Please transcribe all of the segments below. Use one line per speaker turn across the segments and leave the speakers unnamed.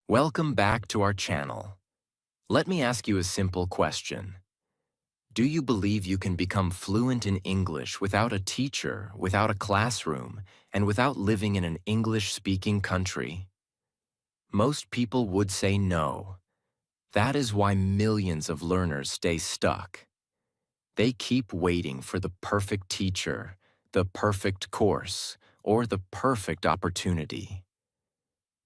Welcome back to our channel. Let me ask you a simple question. Do you believe you can become fluent in English without a teacher, without a classroom, and without living in an English-speaking country? Most people would say no. That is why millions of learners stay stuck. They keep waiting for the perfect teacher, the perfect course, or the perfect opportunity.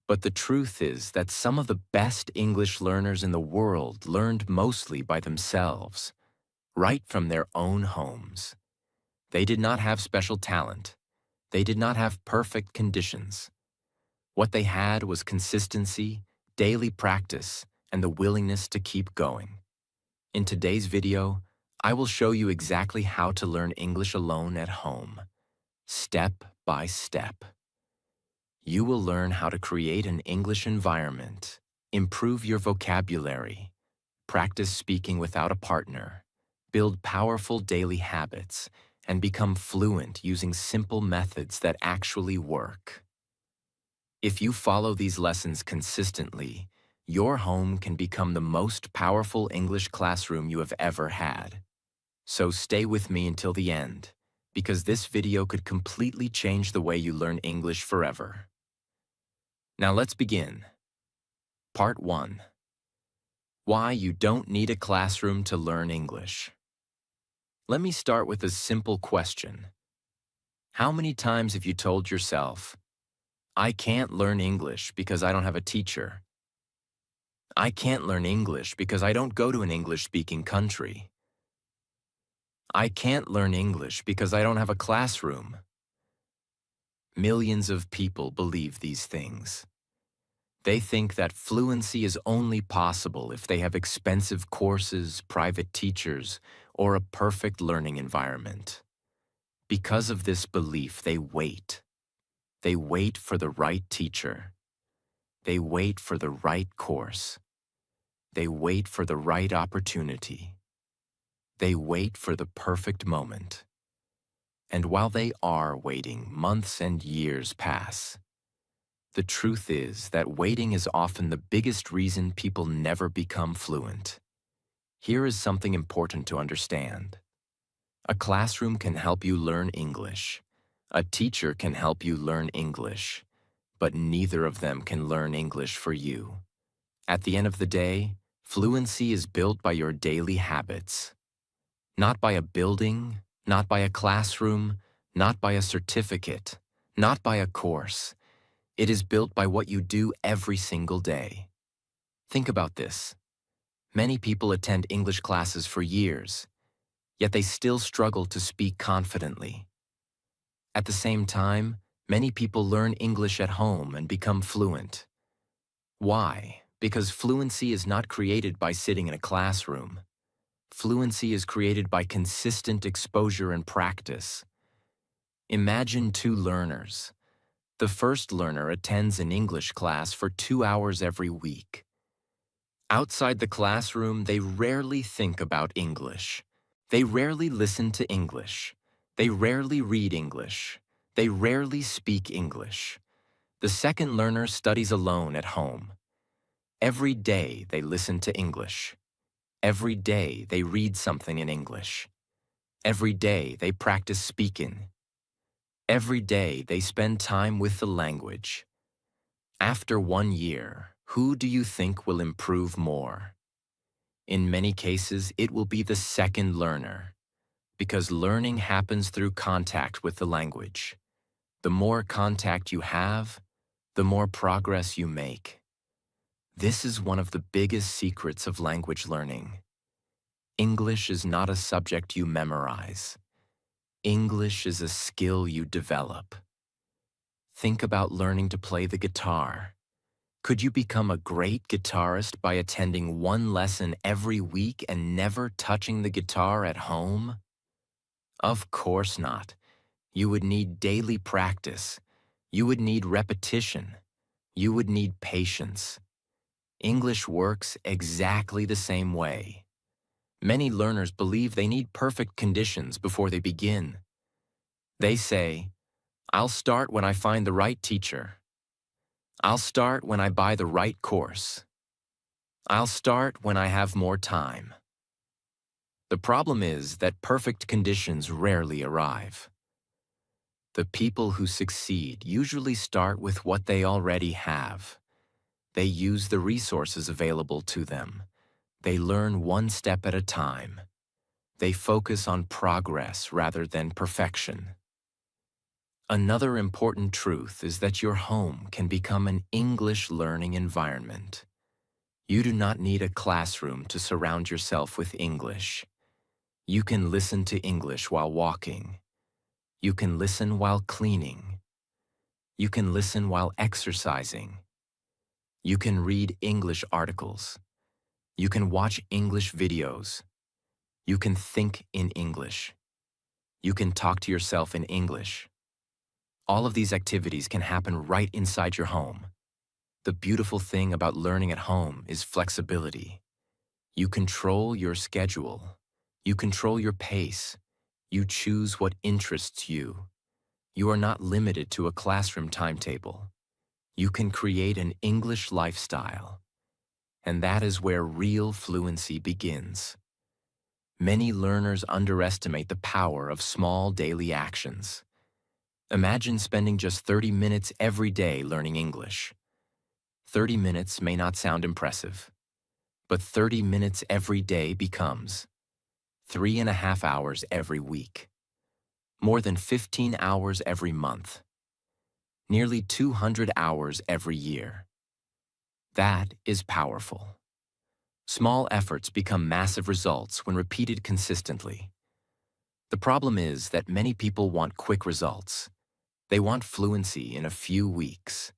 But the truth is that some of the best English learners in the world learned mostly by themselves, right from their own homes. They did not have special talent. They did not have perfect conditions. What they had was consistency, daily practice, and the willingness to keep going. In today's video, I will show you exactly how to learn English alone at home, step by step. You will learn how to create an English environment, improve your vocabulary, practice speaking without a partner, build powerful daily habits, and become fluent using simple methods that actually work. If you follow these lessons consistently, your home can become the most powerful English classroom you have ever had. So stay with me until the end, because this video could completely change the way you learn English forever. Now let's begin. Part 1. Why you don't need a classroom to learn English. Let me start with a simple question. How many times have you told yourself, I can't learn English because I don't have a teacher? I can't learn English because I don't go to an English-speaking country. I can't learn English because I don't have a classroom. Millions of people believe these things. They think that fluency is only possible if they have expensive courses, private teachers, or a perfect learning environment. Because of this belief, they wait. They wait for the right teacher. They wait for the right course. They wait for the right opportunity. They wait for the perfect moment. And while they are waiting, months and years pass. The truth is that waiting is often the biggest reason people never become fluent. Here is something important to understand. A classroom can help you learn English. A teacher can help you learn English. But neither of them can learn English for you. At the end of the day, fluency is built by your daily habits. Not by a building, not by a classroom, not by a certificate, not by a course. It is built by what you do every single day. Think about this. Many people attend English classes for years, yet they still struggle to speak confidently. At the same time, many people learn English at home and become fluent. Why? Because fluency is not created by sitting in a classroom. Fluency is created by consistent exposure and practice. Imagine two learners. The first learner attends an English class for 2 hours every week. Outside the classroom, they rarely think about English. They rarely listen to English. They rarely read English. They rarely speak English. The second learner studies alone at home. Every day they listen to English. Every day they read something in English. Every day they practice speaking. Every day they spend time with the language. After 1 year, who do you think will improve more? In many cases, it will be the second learner, because learning happens through contact with the language. The more contact you have, the more progress you make. This is one of the biggest secrets of language learning. English is not a subject you memorize. English is a skill you develop. Think about learning to play the guitar. Could you become a great guitarist by attending one lesson every week and never touching the guitar at home? Of course not. You would need daily practice. You would need repetition. You would need patience. English works exactly the same way. Many learners believe they need perfect conditions before they begin. They say, I'll start when I find the right teacher. I'll start when I buy the right course. I'll start when I have more time. The problem is that perfect conditions rarely arrive. The people who succeed usually start with what they already have. They use the resources available to them. They learn one step at a time. They focus on progress rather than perfection. Another important truth is that your home can become an English learning environment. You do not need a classroom to surround yourself with English. You can listen to English while walking. You can listen while cleaning. You can listen while exercising. You can read English articles. You can watch English videos. You can think in English. You can talk to yourself in English. All of these activities can happen right inside your home. The beautiful thing about learning at home is flexibility. You control your schedule. You control your pace. You choose what interests you. You are not limited to a classroom timetable. You can create an English lifestyle. And that is where real fluency begins. Many learners underestimate the power of small daily actions. Imagine spending just 30 minutes every day learning English. 30 minutes may not sound impressive, but 30 minutes every day becomes 3.5 hours every week, more than 15 hours every month, nearly 200 hours every year. That is powerful. Small efforts become massive results when repeated consistently. The problem is that many people want quick results. They want fluency in a few weeks.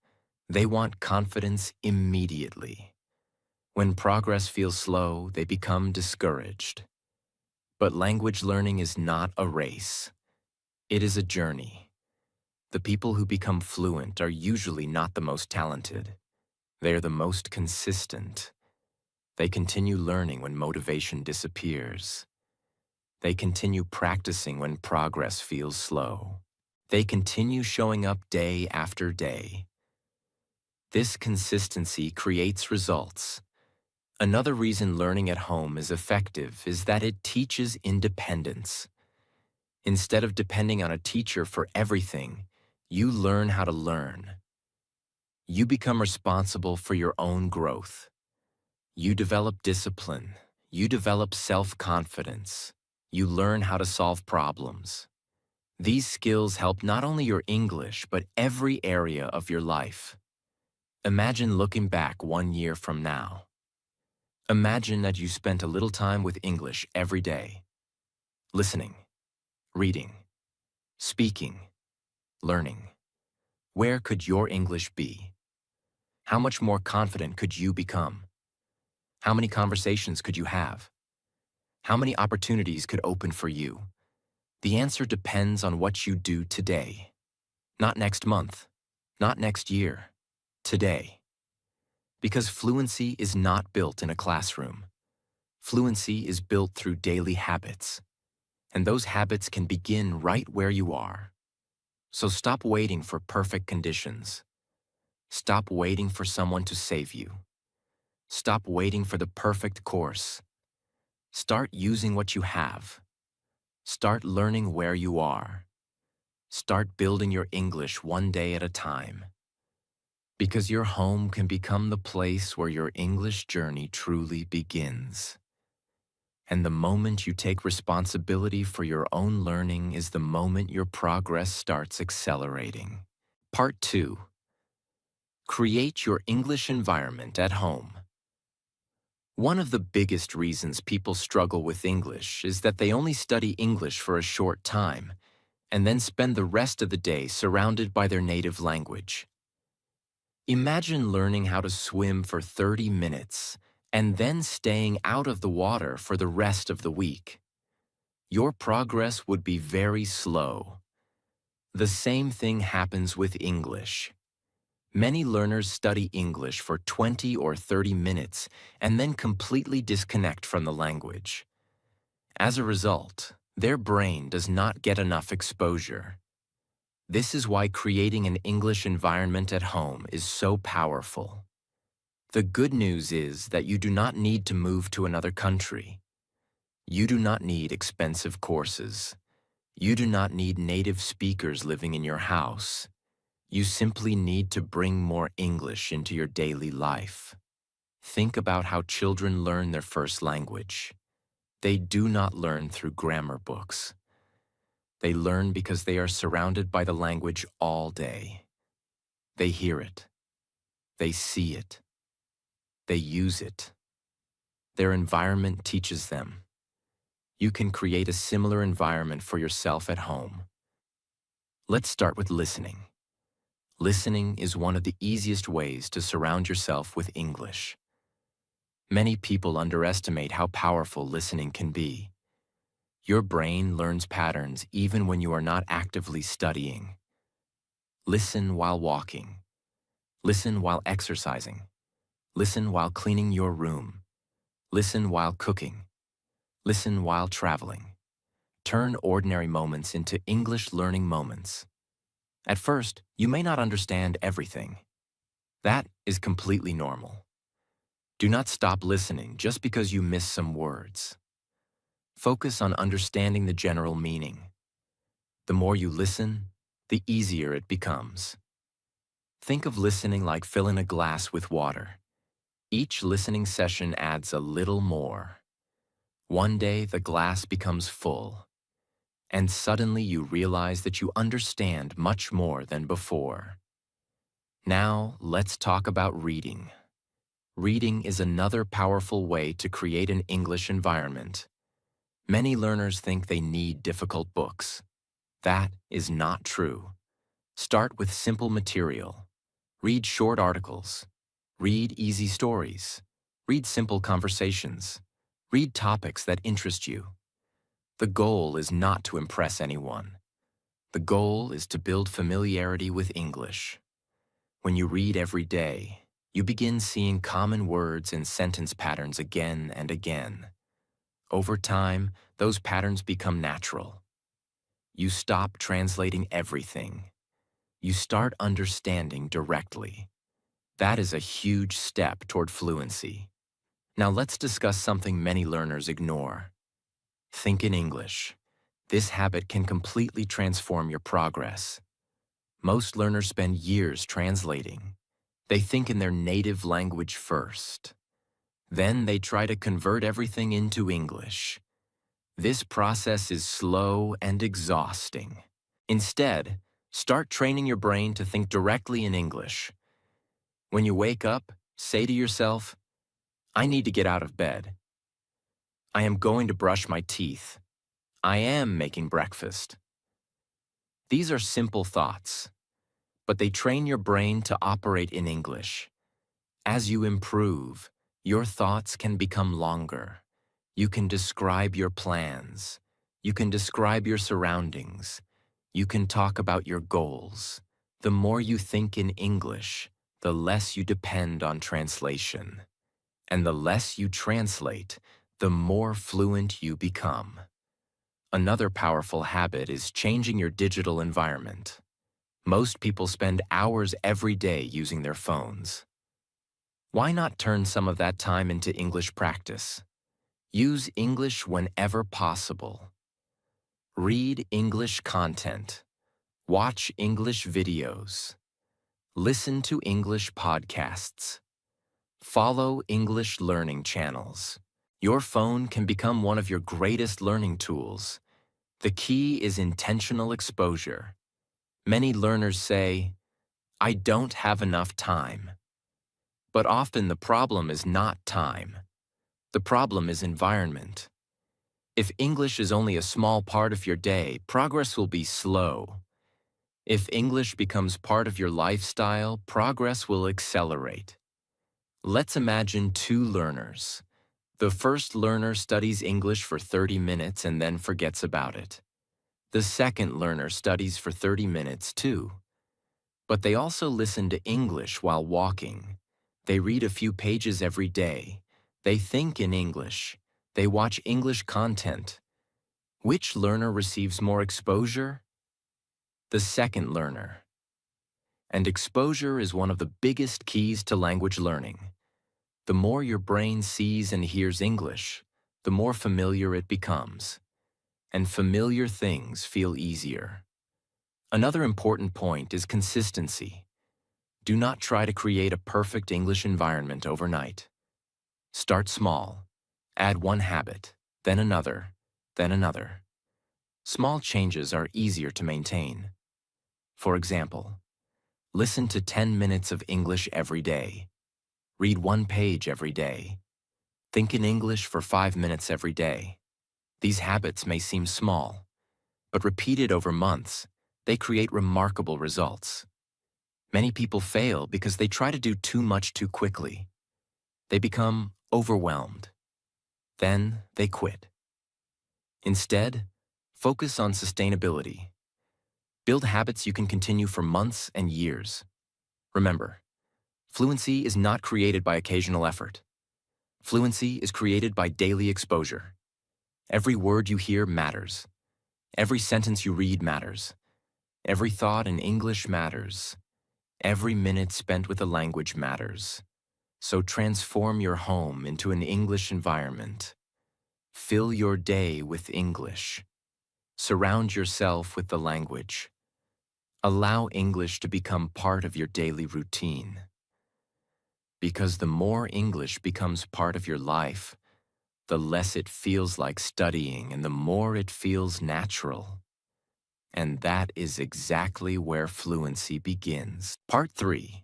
They want confidence immediately. When progress feels slow, they become discouraged. But language learning is not a race. It is a journey. The people who become fluent are usually not the most talented. They are the most consistent. They continue learning when motivation disappears. They continue practicing when progress feels slow. They continue showing up day after day. This consistency creates results. Another reason learning at home is effective is that it teaches independence. Instead of depending on a teacher for everything, you learn how to learn. You become responsible for your own growth. You develop discipline. You develop self-confidence. You learn how to solve problems. These skills help not only your English, but every area of your life. Imagine looking back 1 year from now. Imagine that you spent a little time with English every day. Listening, reading, speaking, learning. Where could your English be? How much more confident could you become? How many conversations could you have? How many opportunities could open for you? The answer depends on what you do today. Not next month, not next year, today. Because fluency is not built in a classroom. Fluency is built through daily habits. And those habits can begin right where you are. So stop waiting for perfect conditions. Stop waiting for someone to save you. Stop waiting for the perfect course. Start using what you have. Start learning where you are. Start building your English one day at a time. Because your home can become the place where your English journey truly begins. And the moment you take responsibility for your own learning is the moment your progress starts accelerating. Part 2. Create your English environment at home. One of the biggest reasons people struggle with English is that they only study English for a short time and then spend the rest of the day surrounded by their native language. Imagine learning how to swim for 30 minutes and then staying out of the water for the rest of the week. Your progress would be very slow. The same thing happens with English. Many learners study English for 20 or 30 minutes and then completely disconnect from the language. As a result, their brain does not get enough exposure. This is why creating an English environment at home is so powerful. The good news is that you do not need to move to another country. You do not need expensive courses. You do not need native speakers living in your house. You simply need to bring more English into your daily life. Think about how children learn their first language. They do not learn through grammar books. They learn because they are surrounded by the language all day. They hear it. They see it. They use it. Their environment teaches them. You can create a similar environment for yourself at home. Let's start with listening. Listening is one of the easiest ways to surround yourself with English. Many people underestimate how powerful listening can be. Your brain learns patterns even when you are not actively studying. Listen while walking. Listen while exercising. Listen while cleaning your room. Listen while cooking. Listen while traveling. Turn ordinary moments into English learning moments. At first, you may not understand everything. That is completely normal. Do not stop listening just because you miss some words. Focus on understanding the general meaning. The more you listen, the easier it becomes. Think of listening like filling a glass with water. Each listening session adds a little more. One day, the glass becomes full, and suddenly you realize that you understand much more than before. Now, let's talk about reading. Reading is another powerful way to create an English environment. Many learners think they need difficult books. That is not true. Start with simple material. Read short articles. Read easy stories. Read simple conversations. Read topics that interest you. The goal is not to impress anyone. The goal is to build familiarity with English. When you read every day, you begin seeing common words and sentence patterns again and again. Over time, those patterns become natural. You stop translating everything. You start understanding directly. That is a huge step toward fluency. Now let's discuss something many learners ignore. Think in English. This habit can completely transform your progress. Most learners spend years translating. They think in their native language first. Then they try to convert everything into English. This process is slow and exhausting. Instead, start training your brain to think directly in English. When you wake up, say to yourself, I need to get out of bed. I am going to brush my teeth. I am making breakfast. These are simple thoughts, but they train your brain to operate in English. As you improve, your thoughts can become longer. You can describe your plans. You can describe your surroundings. You can talk about your goals. The more you think in English, the less you depend on translation. And the less you translate, the more fluent you become. Another powerful habit is changing your digital environment. Most people spend hours every day using their phones. Why not turn some of that time into English practice? Use English whenever possible. Read English content. Watch English videos. Listen to English podcasts. Follow English learning channels. Your phone can become one of your greatest learning tools. The key is intentional exposure. Many learners say, I don't have enough time. But often the problem is not time. The problem is environment. If English is only a small part of your day, progress will be slow. If English becomes part of your lifestyle, progress will accelerate. Let's imagine two learners. The first learner studies English for 30 minutes and then forgets about it. The second learner studies for 30 minutes too. But they also listen to English while walking. They read a few pages every day. They think in English. They watch English content. Which learner receives more exposure? the second learner. And exposure is one of the biggest keys to language learning. The more your brain sees and hears English, the more familiar it becomes. And familiar things feel easier. Another important point is consistency. Do not try to create a perfect English environment overnight. Start small. Add one habit, then another, then another. Small changes are easier to maintain. For example, listen to 10 minutes of English every day. Read one page every day. Think in English for 5 minutes every day. These habits may seem small, but repeated over months, they create remarkable results. Many people fail because they try to do too much too quickly. They become overwhelmed. Then they quit. Instead, focus on sustainability. Build habits you can continue for months and years. Remember, fluency is not created by occasional effort. Fluency is created by daily exposure. Every word you hear matters. Every sentence you read matters. Every thought in English matters. Every minute spent with a language matters. So transform your home into an English environment. Fill your day with English. Surround yourself with the language. Allow English to become part of your daily routine. Because the more English becomes part of your life, the less it feels like studying and the more it feels natural. And that is exactly where fluency begins. Part 3.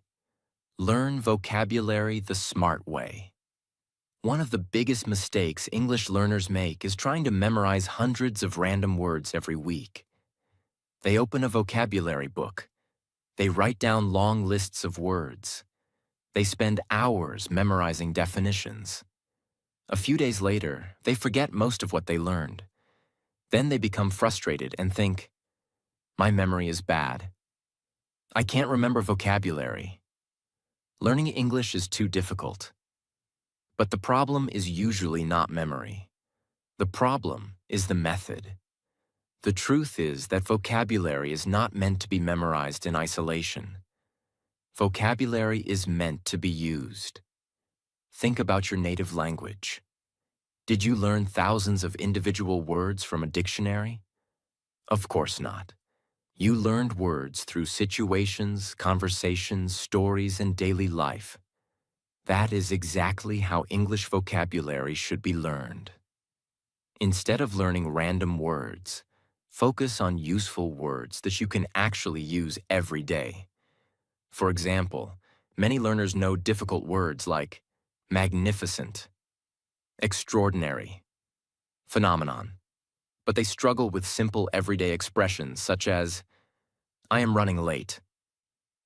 Learn vocabulary the smart way. One of the biggest mistakes English learners make is trying to memorize hundreds of random words every week. They open a vocabulary book. They write down long lists of words. They spend hours memorizing definitions. A few days later, they forget most of what they learned. Then they become frustrated and think, "My memory is bad. I can't remember vocabulary. Learning English is too difficult." But the problem is usually not memory. The problem is the method. The truth is that vocabulary is not meant to be memorized in isolation. Vocabulary is meant to be used. Think about your native language. Did you learn thousands of individual words from a dictionary? Of course not. You learned words through situations, conversations, stories, and daily life. That is exactly how English vocabulary should be learned. Instead of learning random words, focus on useful words that you can actually use every day. For example, many learners know difficult words like magnificent, extraordinary, phenomenon, but they struggle with simple everyday expressions such as, "I am running late."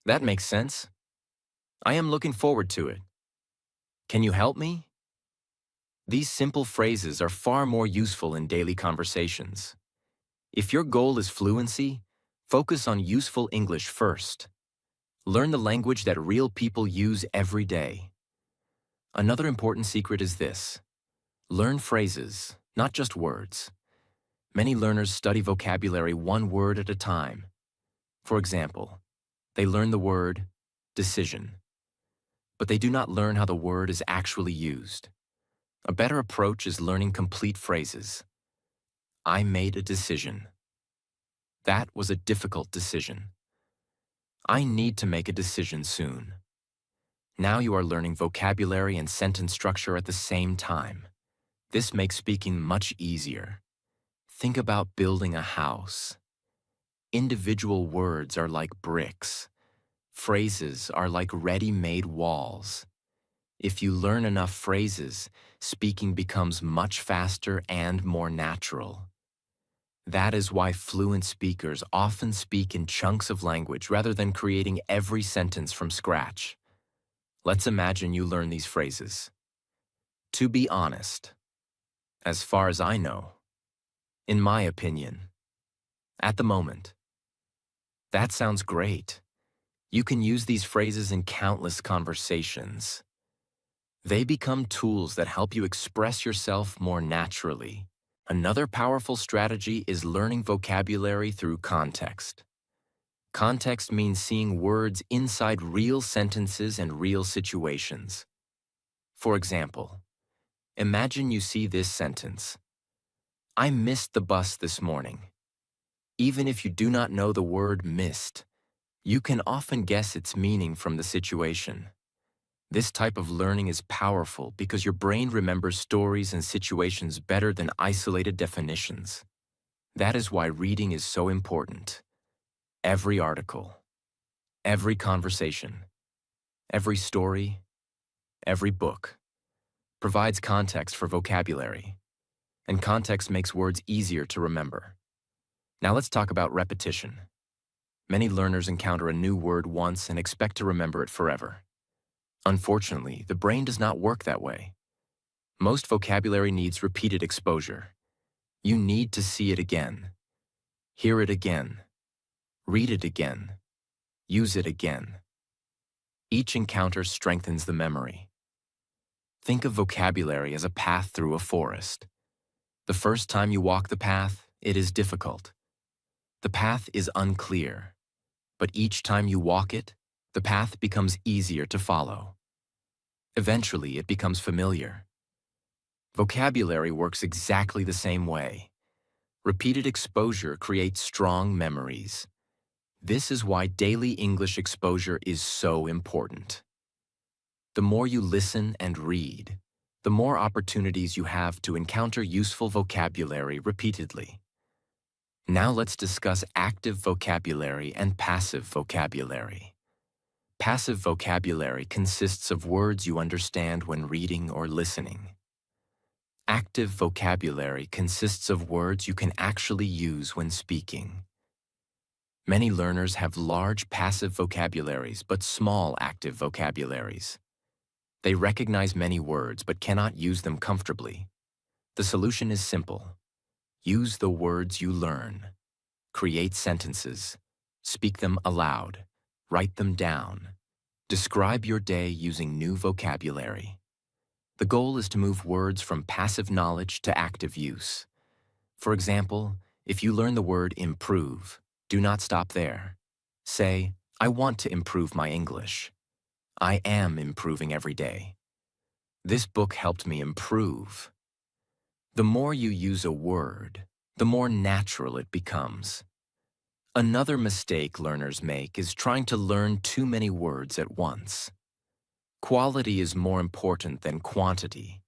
That makes sense. "I am looking forward to it." "Can you help me?" These simple phrases are far more useful in daily conversations. If your goal is fluency, focus on useful English first. Learn the language that real people use every day. Another important secret is this: learn phrases, not just words. Many learners study vocabulary one word at a time. For example, they learn the word decision, but they do not learn how the word is actually used. A better approach is learning complete phrases. I made a decision. That was a difficult decision. I need to make a decision soon. Now you are learning vocabulary and sentence structure at the same time. This makes speaking much easier. Think about building a house. Individual words are like bricks. Phrases are like ready-made walls. If you learn enough phrases, speaking becomes much faster and more natural. That is why fluent speakers often speak in chunks of language rather than creating every sentence from scratch. Let's imagine you learn these phrases. To be honest, as far as I know, in my opinion, at the moment. That sounds great. You can use these phrases in countless conversations. They become tools that help you express yourself more naturally. Another powerful strategy is learning vocabulary through context. Context means seeing words inside real sentences and real situations. For example, imagine you see this sentence: I missed the bus this morning. Even if you do not know the word missed, you can often guess its meaning from the situation. This type of learning is powerful because your brain remembers stories and situations better than isolated definitions. That is why reading is so important. Every article, every conversation, every story, every book provides context for vocabulary, and context makes words easier to remember. Now let's talk about repetition. Many learners encounter a new word once and expect to remember it forever. Unfortunately, the brain does not work that way. Most vocabulary needs repeated exposure. You need to see it again, hear it again, read it again, use it again. Each encounter strengthens the memory. Think of vocabulary as a path through a forest. The first time you walk the path, it is difficult. The path is unclear, but each time you walk it, the path becomes easier to follow. Eventually, it becomes familiar. Vocabulary works exactly the same way. Repeated exposure creates strong memories. This is why daily English exposure is so important. The more you listen and read, the more opportunities you have to encounter useful vocabulary repeatedly. Now let's discuss active vocabulary and passive vocabulary. Passive vocabulary consists of words you understand when reading or listening. Active vocabulary consists of words you can actually use when speaking. Many learners have large passive vocabularies but small active vocabularies. They recognize many words but cannot use them comfortably. The solution is simple. Use the words you learn. Create sentences. Speak them aloud. Write them down. Describe your day using new vocabulary. The goal is to move words from passive knowledge to active use. For example, if you learn the word improve, do not stop there. Say, I want to improve my English. I am improving every day. This book helped me improve. The more you use a word, the more natural it becomes. Another mistake learners make is trying to learn too many words at once. Quality is more important than quantity.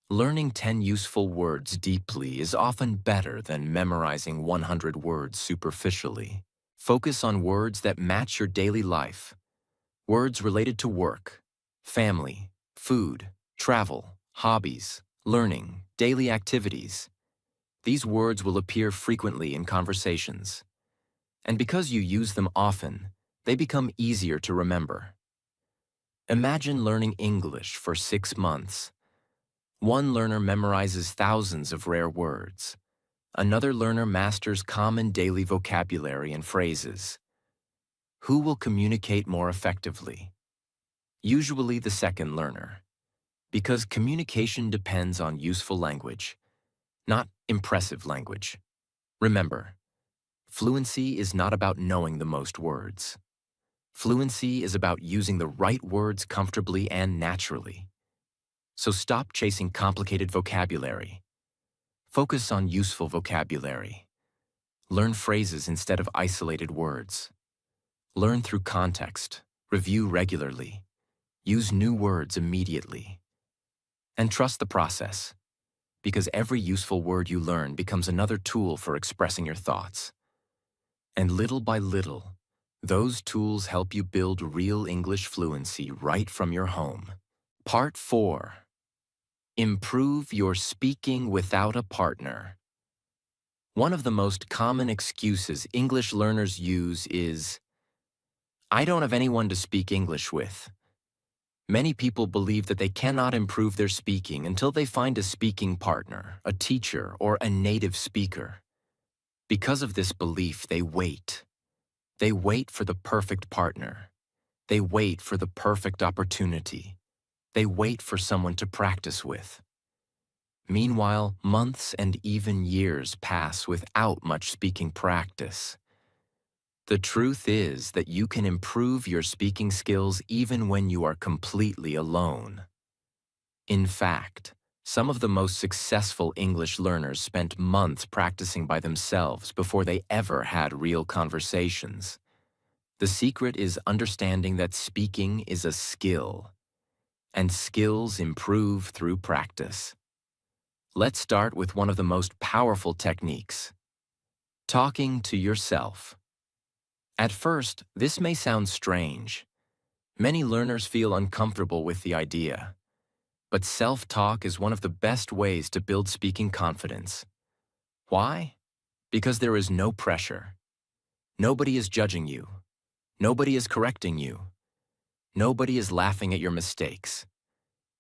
Learning 10 useful words deeply is often better than memorizing 100 words superficially. Focus on words that match your daily life. Words related to work, family, food, travel, hobbies, learning, daily activities. These words will appear frequently in conversations. And because you use them often, they become easier to remember. Imagine learning English for 6 months. One learner memorizes thousands of rare words. Another learner masters common daily vocabulary and phrases. Who will communicate more effectively? Usually the second learner, because communication depends on useful language, not impressive language. Remember, fluency is not about knowing the most words. Fluency is about using the right words comfortably and naturally. So stop chasing complicated vocabulary. Focus on useful vocabulary. Learn phrases instead of isolated words. Learn through context. Review regularly. Use new words immediately. And trust the process, because every useful word you learn becomes another tool for expressing your thoughts. And little by little, those tools help you build real English fluency right from your home. Part 4. Improve your speaking without a partner. One of the most common excuses English learners use is, I don't have anyone to speak English with. Many people believe that they cannot improve their speaking until they find a speaking partner, a teacher, or a native speaker. Because of this belief, they wait. They wait for the perfect partner. They wait for the perfect opportunity. They wait for someone to practice with. Meanwhile, months and even years pass without much speaking practice. The truth is that you can improve your speaking skills even when you are completely alone. In fact, some of the most successful English learners spent months practicing by themselves before they ever had real conversations. The secret is understanding that speaking is a skill, and skills improve through practice. Let's start with one of the most powerful techniques: talking to yourself. At first, this may sound strange. Many learners feel uncomfortable with the idea. But self-talk is one of the best ways to build speaking confidence. Why? Because there is no pressure. Nobody is judging you. Nobody is correcting you. Nobody is laughing at your mistakes.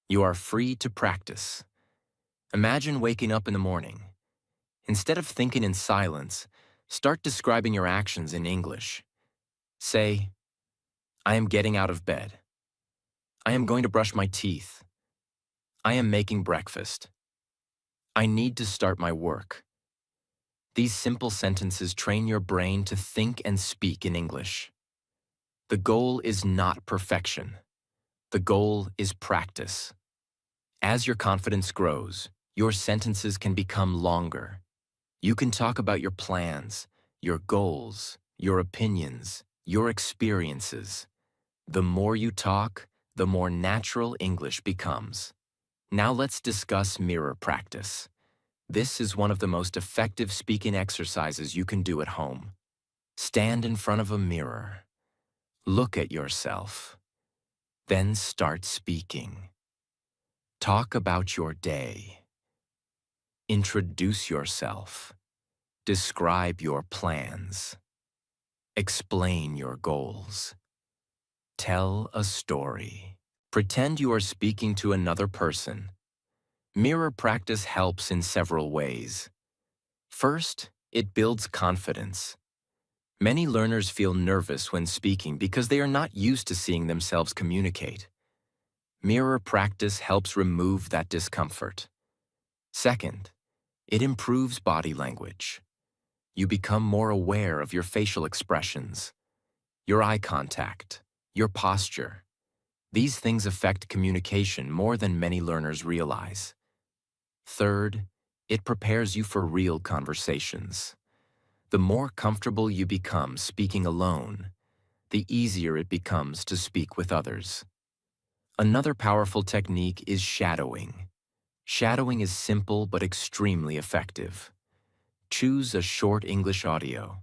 You are free to practice. Imagine waking up in the morning. Instead of thinking in silence, start describing your actions in English. Say, I am getting out of bed. I am going to brush my teeth. I am making breakfast. I need to start my work. These simple sentences train your brain to think and speak in English. The goal is not perfection. The goal is practice. As your confidence grows, your sentences can become longer. You can talk about your plans, your goals, your opinions, your experiences. The more you talk, the more natural English becomes. Now let's discuss mirror practice. This is one of the most effective speaking exercises you can do at home. Stand in front of a mirror. Look at yourself. Then start speaking. Talk about your day. Introduce yourself. Describe your plans. Explain your goals. Tell a story. Pretend you are speaking to another person. Mirror practice helps in several ways. First, it builds confidence. Many learners feel nervous when speaking because they are not used to seeing themselves communicate. Mirror practice helps remove that discomfort. Second, it improves body language. You become more aware of your facial expressions, your eye contact, your posture. These things affect communication more than many learners realize. Third, it prepares you for real conversations. The more comfortable you become speaking alone, the easier it becomes to speak with others. Another powerful technique is shadowing. Shadowing is simple but extremely effective. Choose a short English audio.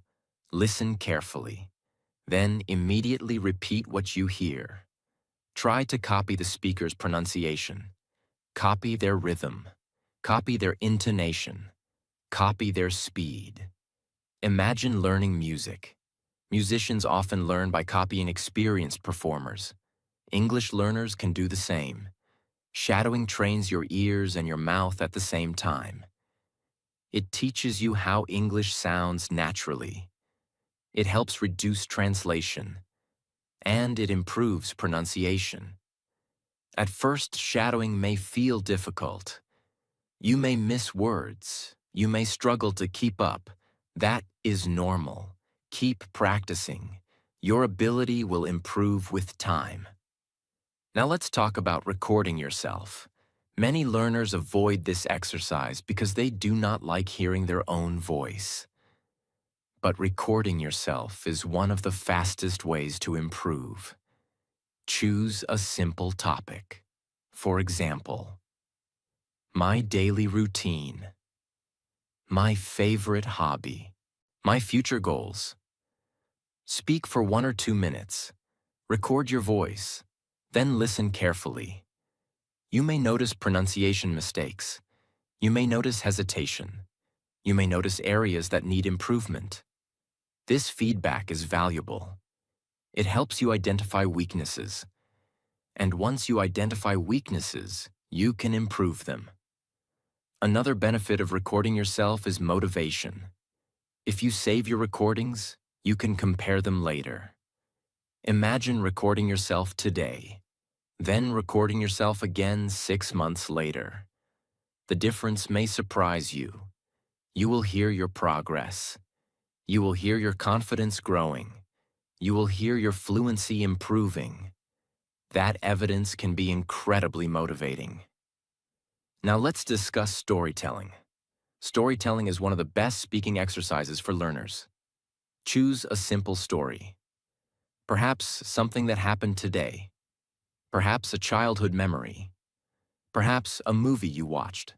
Listen carefully. Then immediately repeat what you hear. Try to copy the speaker's pronunciation. Copy their rhythm. Copy their intonation. Copy their speed. Imagine learning music. Musicians often learn by copying experienced performers. English learners can do the same. Shadowing trains your ears and your mouth at the same time. It teaches you how English sounds naturally. It helps reduce translation. And it improves pronunciation. At first, shadowing may feel difficult. You may miss words. You may struggle to keep up. That is normal. Keep practicing. Your ability will improve with time. Now let's talk about recording yourself. Many learners avoid this exercise because they do not like hearing their own voice. But recording yourself is one of the fastest ways to improve. Choose a simple topic. For example, my daily routine, my favorite hobby, my future goals. Speak for 1 or 2 minutes. Record your voice. Then listen carefully. You may notice pronunciation mistakes. You may notice hesitation. You may notice areas that need improvement. This feedback is valuable. It helps you identify weaknesses. And once you identify weaknesses, you can improve them. Another benefit of recording yourself is motivation. If you save your recordings, you can compare them later. Imagine recording yourself today, then recording yourself again 6 months later. The difference may surprise you. You will hear your progress. You will hear your confidence growing. You will hear your fluency improving. That evidence can be incredibly motivating. Now let's discuss storytelling. Storytelling is one of the best speaking exercises for learners. Choose a simple story. Perhaps something that happened today. Perhaps a childhood memory. Perhaps a movie you watched.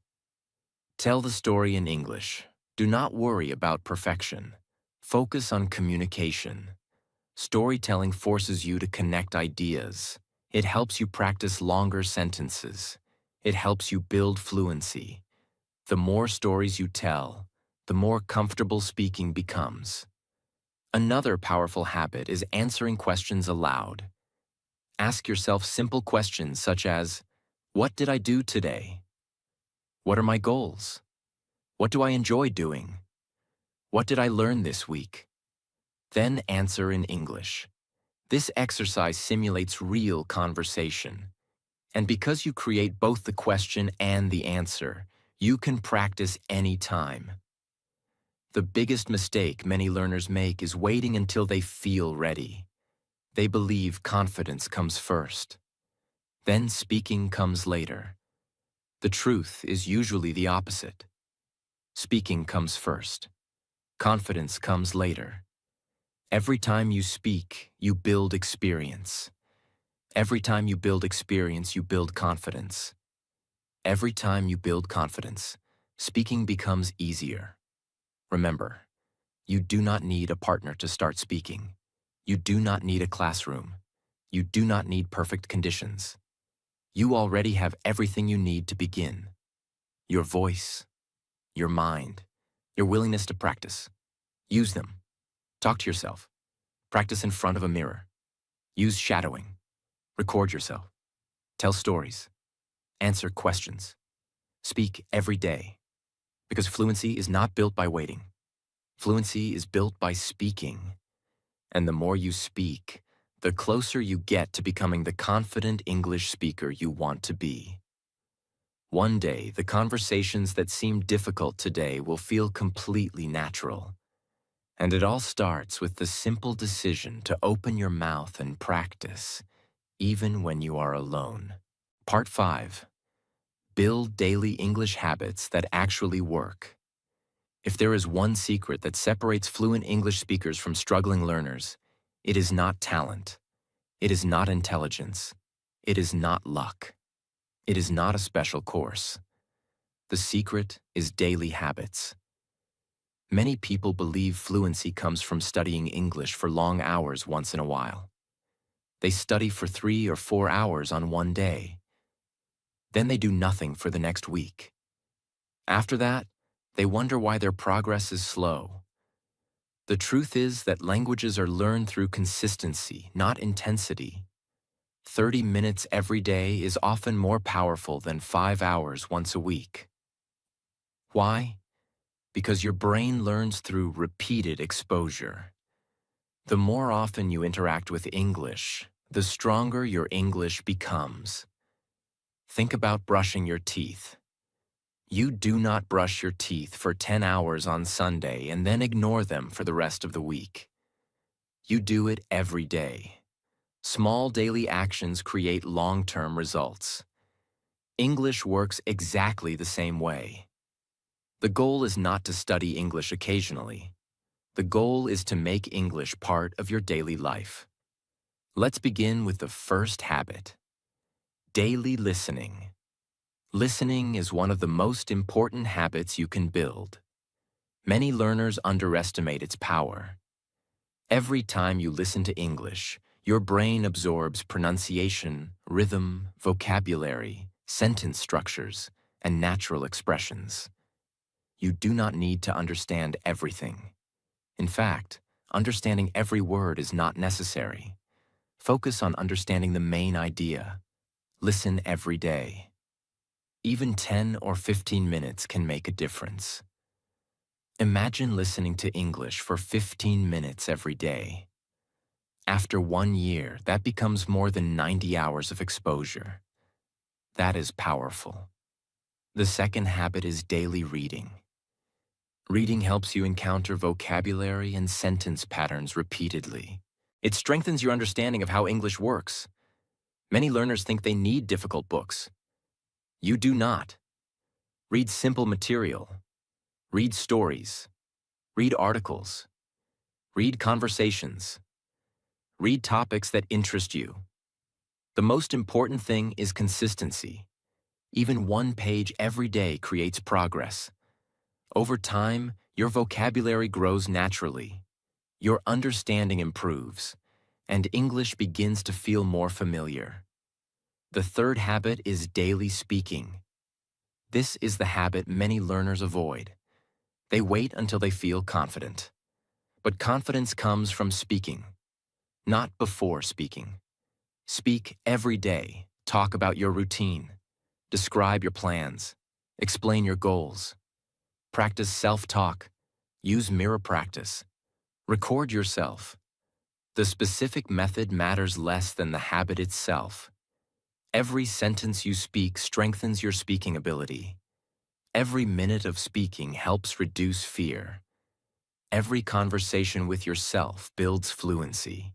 Tell the story in English. Do not worry about perfection. Focus on communication. Storytelling forces you to connect ideas. It helps you practice longer sentences. It helps you build fluency. The more stories you tell, the more comfortable speaking becomes. Another powerful habit is answering questions aloud. Ask yourself simple questions such as, what did I do today? What are my goals? What do I enjoy doing? What did I learn this week? Then answer in English. This exercise simulates real conversation. And because you create both the question and the answer, you can practice anytime. The biggest mistake many learners make is waiting until they feel ready. They believe confidence comes first. Then speaking comes later. The truth is usually the opposite. Speaking comes first. Confidence comes later. Every time you speak, you build experience. Every time you build experience, you build confidence. Every time you build confidence, speaking becomes easier. Remember, you do not need a partner to start speaking. You do not need a classroom. You do not need perfect conditions. You already have everything you need to begin. Your voice, your mind, your willingness to practice. Use them. Talk to yourself. Practice in front of a mirror. Use shadowing. Record yourself. Tell stories. Answer questions. Speak every day. Because fluency is not built by waiting. Fluency is built by speaking. And the more you speak, the closer you get to becoming the confident English speaker you want to be. One day, the conversations that seem difficult today will feel completely natural. And it all starts with the simple decision to open your mouth and practice, even when you are alone. Part 5. Build daily English habits that actually work. If there is one secret that separates fluent English speakers from struggling learners, it is not talent. It is not intelligence. It is not luck. It is not a special course. The secret is daily habits. Many people believe fluency comes from studying English for long hours once in a while. They study for 3 or 4 hours on one day. Then they do nothing for the next week. After that, they wonder why their progress is slow. The truth is that languages are learned through consistency, not intensity. 30 minutes every day is often more powerful than 5 hours once a week. Why? Because your brain learns through repeated exposure. The more often you interact with English, the stronger your English becomes. Think about brushing your teeth. You do not brush your teeth for 10 hours on Sunday and then ignore them for the rest of the week. You do it every day. Small daily actions create long-term results. English works exactly the same way. The goal is not to study English occasionally. The goal is to make English part of your daily life. Let's begin with the first habit. Daily listening. Listening is one of the most important habits you can build. Many learners underestimate its power. Every time you listen to English, your brain absorbs pronunciation, rhythm, vocabulary, sentence structures, and natural expressions. You do not need to understand everything. In fact, understanding every word is not necessary. Focus on understanding the main idea. Listen every day. Even 10 or 15 minutes can make a difference. Imagine listening to English for 15 minutes every day. After 1 year, that becomes more than 90 hours of exposure. That is powerful. The second habit is daily reading. Reading helps you encounter vocabulary and sentence patterns repeatedly. It strengthens your understanding of how English works. Many learners think they need difficult books. You do not. Read simple material. Read stories. Read articles. Read conversations. Read topics that interest you. The most important thing is consistency. Even one page every day creates progress. Over time, your vocabulary grows naturally. Your understanding improves, and English begins to feel more familiar. The third habit is daily speaking. This is the habit many learners avoid. They wait until they feel confident. But confidence comes from speaking, not before speaking. Speak every day. Talk about your routine. Describe your plans. Explain your goals. Practice self-talk. Use mirror practice. Record yourself. The specific method matters less than the habit itself. Every sentence you speak strengthens your speaking ability. Every minute of speaking helps reduce fear. Every conversation with yourself builds fluency.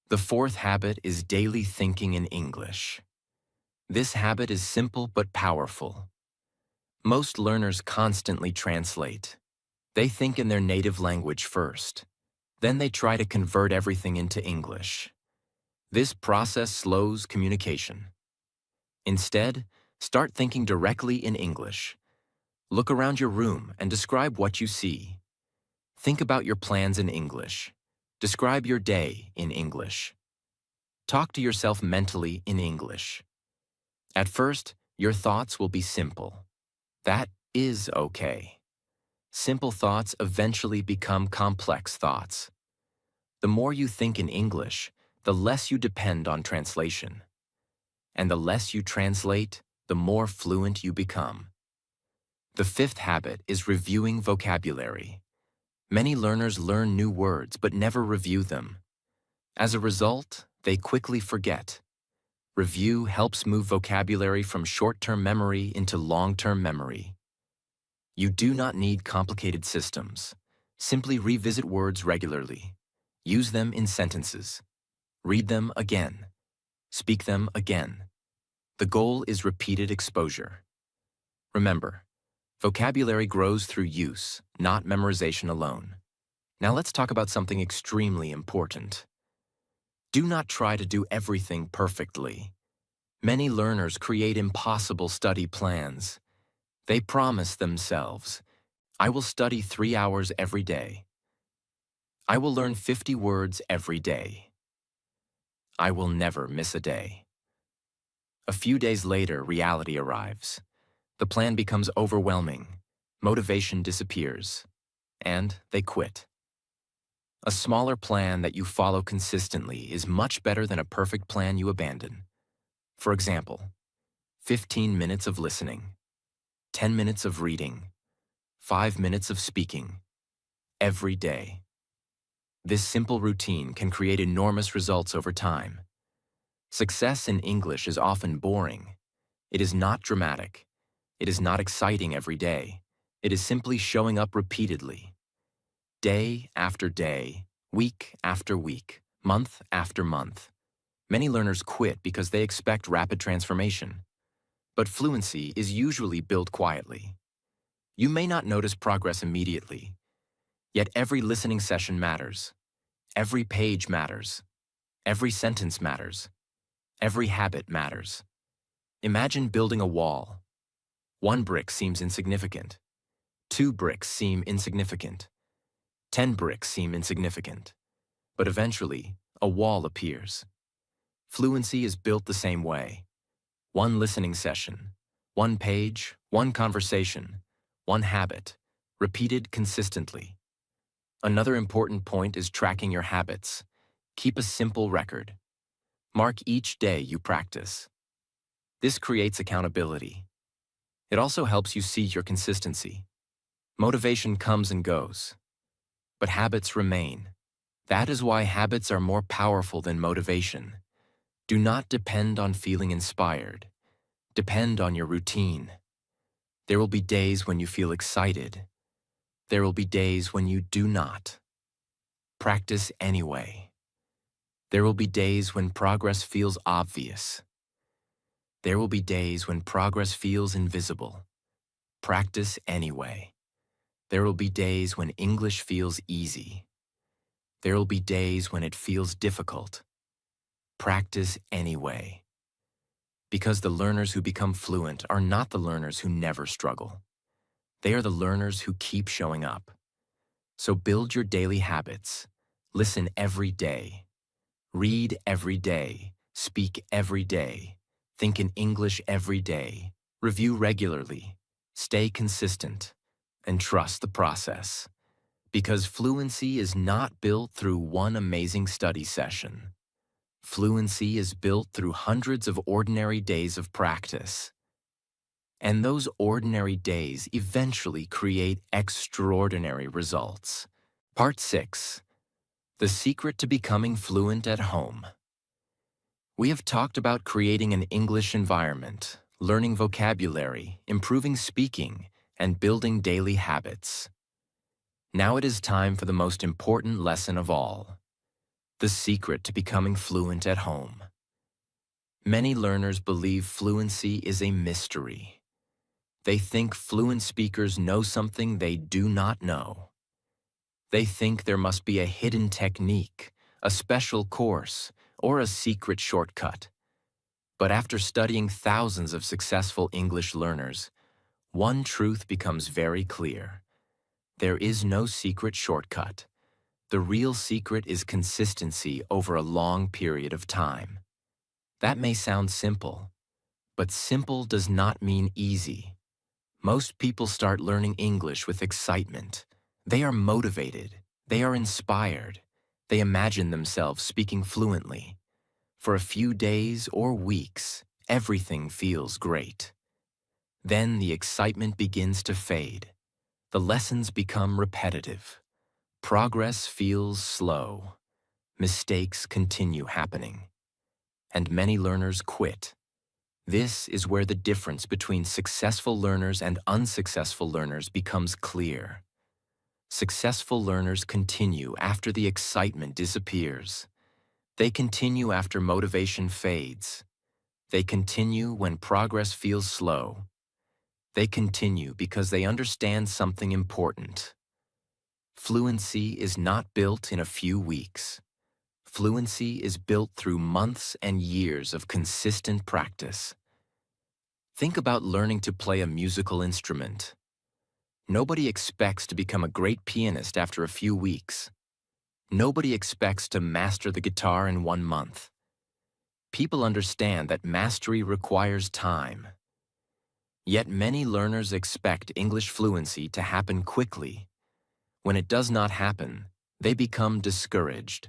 The fourth habit is daily thinking in English. This habit is simple but powerful. Most learners constantly translate. They think in their native language first. Then they try to convert everything into English. This process slows communication. Instead, start thinking directly in English. Look around your room and describe what you see. Think about your plans in English. Describe your day in English. Talk to yourself mentally in English. At first, your thoughts will be simple. That is okay. Simple thoughts eventually become complex thoughts. The more you think in English, the less you depend on translation. And the less you translate, the more fluent you become. The fifth habit is reviewing vocabulary. Many learners learn new words but never review them. As a result, they quickly forget. Review helps move vocabulary from short-term memory into long-term memory. You do not need complicated systems. Simply revisit words regularly. Use them in sentences. Read them again. Speak them again. The goal is repeated exposure. Remember, vocabulary grows through use, not memorization alone. Now let's talk about something extremely important. Do not try to do everything perfectly. Many learners create impossible study plans. They promise themselves, I will study 3 hours every day. I will learn 50 words every day. I will never miss a day. A few days later, reality arrives. The plan becomes overwhelming. Motivation disappears. And they quit. A smaller plan that you follow consistently is much better than a perfect plan you abandon. For example, 15 minutes of listening, 10 minutes of reading, 5 minutes of speaking, every day. This simple routine can create enormous results over time. Success in English is often boring. It is not dramatic. It is not exciting every day. It is simply showing up repeatedly. Day after day, week after week, month after month. Many learners quit because they expect rapid transformation. But fluency is usually built quietly. You may not notice progress immediately, yet every listening session matters. Every page matters. Every sentence matters. Every habit matters. Imagine building a wall. 1 brick seems insignificant. 2 bricks seem insignificant. 10 bricks seem insignificant. But eventually, a wall appears. Fluency is built the same way. 1 listening session, 1 page, 1 conversation, 1 habit, repeated consistently. Another important point is tracking your habits. Keep a simple record. Mark each day you practice. This creates accountability. It also helps you see your consistency. Motivation comes and goes, but habits remain. That is why habits are more powerful than motivation. Do not depend on feeling inspired. Depend on your routine. There will be days when you feel excited, There will be days when you do not. Practice anyway. There will be days when progress feels obvious. There will be days when progress feels invisible. Practice anyway. There will be days when English feels easy. There will be days when it feels difficult. Practice anyway. Because the learners who become fluent are not the learners who never struggle. They are the learners who keep showing up. So build your daily habits. Listen every day. Read every day. Speak every day. Think in English every day. Review regularly. Stay consistent. And trust the process. Because fluency is not built through one amazing study session. Fluency is built through hundreds of ordinary days of practice. And those ordinary days eventually create extraordinary results. Part 6. The secret to becoming fluent at home. We have talked about creating an English environment, learning vocabulary, improving speaking, and building daily habits. Now it is time for the most important lesson of all. The secret to becoming fluent at home. Many learners believe fluency is a mystery. They think fluent speakers know something they do not know. They think there must be a hidden technique, a special course, or a secret shortcut. But after studying thousands of successful English learners, one truth becomes very clear. There is no secret shortcut. The real secret is consistency over a long period of time. That may sound simple, but simple does not mean easy. Most people start learning English with excitement. They are motivated. They are inspired. They imagine themselves speaking fluently. For a few days or weeks, everything feels great. Then the excitement begins to fade. The lessons become repetitive. Progress feels slow. Mistakes continue happening. And many learners quit. This is where the difference between successful learners and unsuccessful learners becomes clear. Successful learners continue after the excitement disappears. They continue after motivation fades. They continue when progress feels slow. They continue because they understand something important. Fluency is not built in a few weeks. Fluency is built through months and years of consistent practice. Think about learning to play a musical instrument. Nobody expects to become a great pianist after a few weeks. Nobody expects to master the guitar in 1 month. People understand that mastery requires time. Yet many learners expect English fluency to happen quickly. When it does not happen, they become discouraged.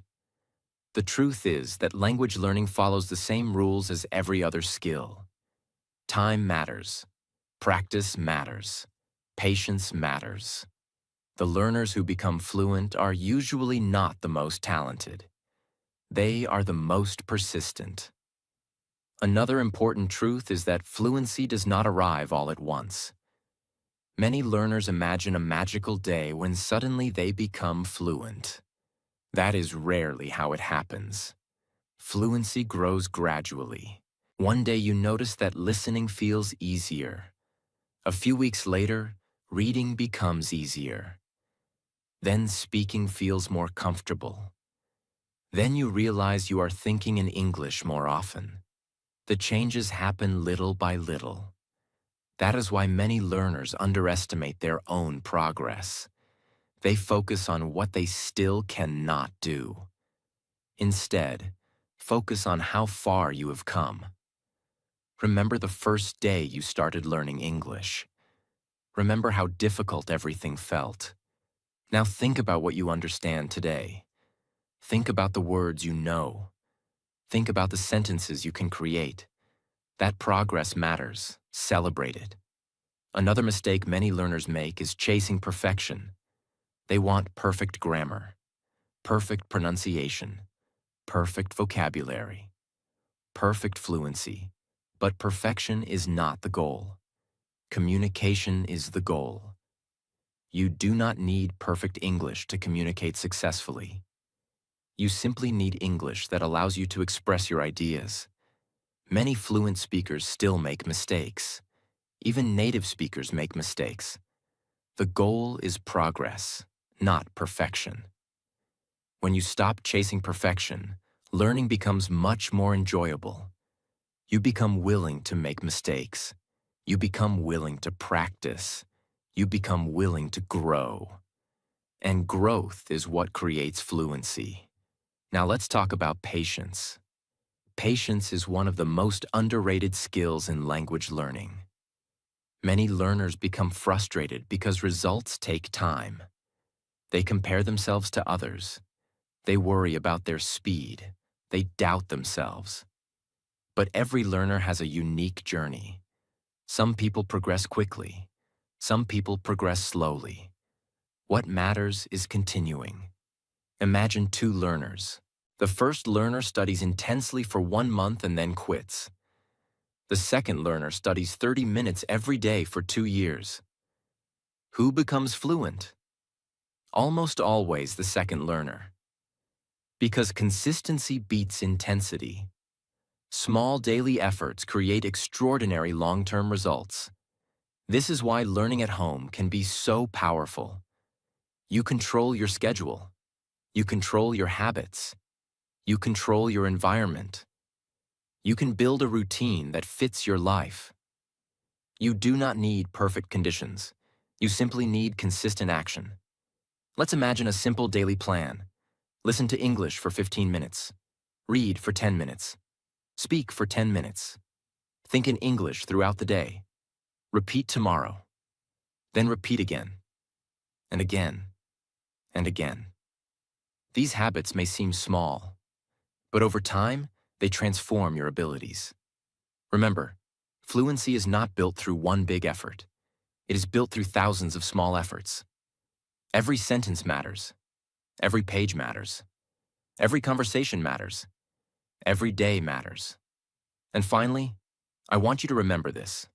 The truth is that language learning follows the same rules as every other skill. Time matters. Practice matters. Patience matters. The learners who become fluent are usually not the most talented. They are the most persistent. Another important truth is that fluency does not arrive all at once. Many learners imagine a magical day when suddenly they become fluent. That is rarely how it happens. Fluency grows gradually. One day you notice that listening feels easier. A few weeks later, reading becomes easier. Then speaking feels more comfortable. Then you realize you are thinking in English more often. The changes happen little by little. That is why many learners underestimate their own progress. They focus on what they still cannot do. Instead, focus on how far you have come. Remember the first day you started learning English. Remember how difficult everything felt. Now think about what you understand today. Think about the words you know. Think about the sentences you can create. That progress matters. Celebrate it. Another mistake many learners make is chasing perfection. They want perfect grammar, perfect pronunciation, perfect vocabulary, perfect fluency. But perfection is not the goal. Communication is the goal. You do not need perfect English to communicate successfully. You simply need English that allows you to express your ideas. Many fluent speakers still make mistakes. Even native speakers make mistakes. The goal is progress, not perfection. When you stop chasing perfection, learning becomes much more enjoyable. You become willing to make mistakes. You become willing to practice. You become willing to grow. And growth is what creates fluency. Now let's talk about patience. Patience is one of the most underrated skills in language learning. Many learners become frustrated because results take time. They compare themselves to others. They worry about their speed. They doubt themselves. But every learner has a unique journey. Some people progress quickly. Some people progress slowly. What matters is continuing. Imagine two learners. The first learner studies intensely for 1 month and then quits. The second learner studies 30 minutes every day for 2 years. Who becomes fluent? Almost always the second learner. Because consistency beats intensity. Small daily efforts create extraordinary long-term results. This is why learning at home can be so powerful. You control your schedule. You control your habits. You control your environment. You can build a routine that fits your life. You do not need perfect conditions. You simply need consistent action. Let's imagine a simple daily plan. Listen to English for 15 minutes. Read for 10 minutes. Speak for 10 minutes. Think in English throughout the day. Repeat tomorrow. Then repeat again. And again. And again. These habits may seem small, but over time, they transform your abilities. Remember, fluency is not built through one big effort. It is built through thousands of small efforts. Every sentence matters. Every page matters. Every conversation matters. Every day matters. And finally, I want you to remember this.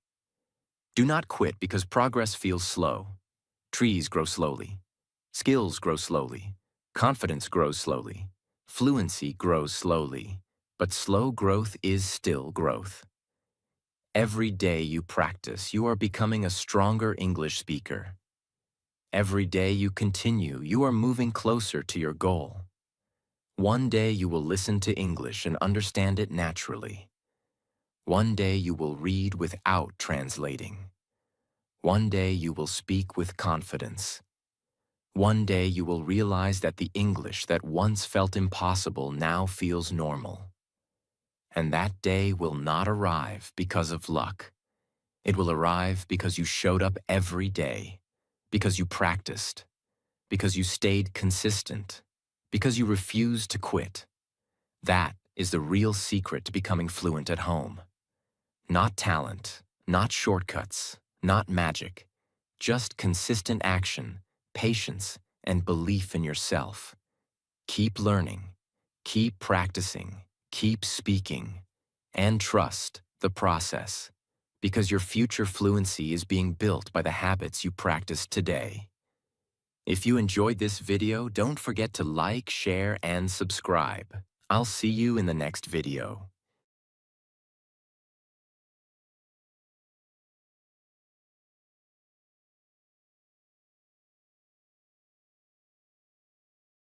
Do not quit because progress feels slow. Trees grow slowly. Skills grow slowly. Confidence grows slowly. Fluency grows slowly. But slow growth is still growth. Every day you practice, you are becoming a stronger English speaker. Every day you continue, you are moving closer to your goal. One day you will listen to English and understand it naturally. One day you will read without translating. One day you will speak with confidence. One day you will realize that the English that once felt impossible now feels normal. And that day will not arrive because of luck. It will arrive because you showed up every day, because you practiced, because you stayed consistent, because you refused to quit. That is the real secret to becoming fluent at home. Not talent, not shortcuts, not magic, just consistent action, patience, and belief in yourself. Keep learning, keep practicing, keep speaking, and trust the process, because your future fluency is being built by the habits you practice today. If you enjoyed this video, don't forget to like, share, and subscribe. I'll see you in the next video.